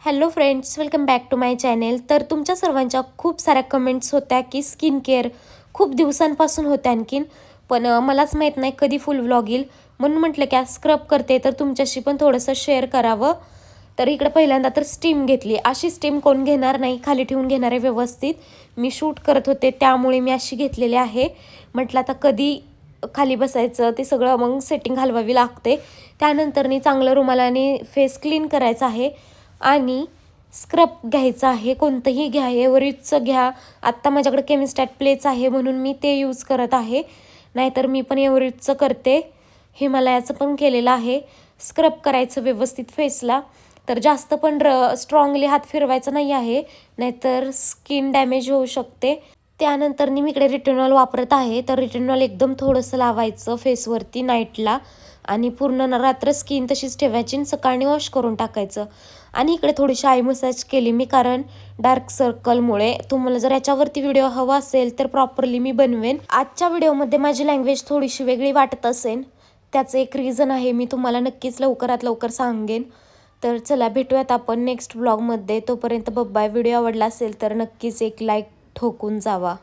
Hello friends, welcome back to my channel. तर तुमच्या सर्वांच्या खूप साऱ्या कमेंट्स होत्या की स्किन केअर खूप दिवसांपासून होत्या आणखीन, पण मलाच माहीत नाही कधी फुल व्लॉग येईल, म्हणून म्हटलं की आज स्क्रब करते तर तुमच्याशी पण थोडंसं शेअर करावं. तर इकडे पहिल्यांदा तर स्टीम घेतली. अशी स्टीम कोण घेणार नाही, खाली ठेवून घेणार आहे व्यवस्थित. मी शूट करत होते त्यामुळे मी अशी घेतलेली आहे. म्हटलं आता कधी खाली बसायचं ते सगळं मग सेटिंग घालवावी लागते. त्यानंतरनी चांगलं रुमालाने फेस क्लीन करायचं आहे आणि स्क्रब घ्यायचं आहे. कोणतंही घ्या, एव्हरेजचं घ्या. आत्ता माझ्याकडे केमिस्टॅट प्लेच आहे म्हणून मी ते यूज करत आहे, नाहीतर मी पण एव्हरेजचं करते. हिमालयाचं पण केलेलं आहे. स्क्रब करायचं व्यवस्थित फेसला. तर जास्त पण स्ट्रॉंगली हात फिरवायचा नाही आहे, नाहीतर स्किन डॅमेज होऊ शकते. त्यानंतर मी इकडे रिटेनॉल वापरत आहे. तर रिटेनॉल एकदम थोडंसं लावायचं फेसवरती नाईटला आणि पूर्ण रात्र स्किन तशीच ठेवायची आणि सकाळी वॉश करून टाकायचं. आणि इकडे थोडीशी आय मसाज केली मी, कारण डार्क सर्कलमुळे. तुम्हाला जर याच्यावरती व्हिडिओ हवा असेल तर प्रॉपरली मी बनवेन. आजच्या व्हिडिओमध्ये माझी लँग्वेज थोडीशी वेगळी वाटत असेल, त्याचं एक रिझन आहे, मी तुम्हाला नक्कीच लवकरात लवकर सांगेन. तर चला भेटूयात आपण नेक्स्ट व्लॉगमध्ये. तोपर्यंत बाय. व्हिडिओ आवडला असेल तर नक्कीच एक लाईक ठोकून जावा.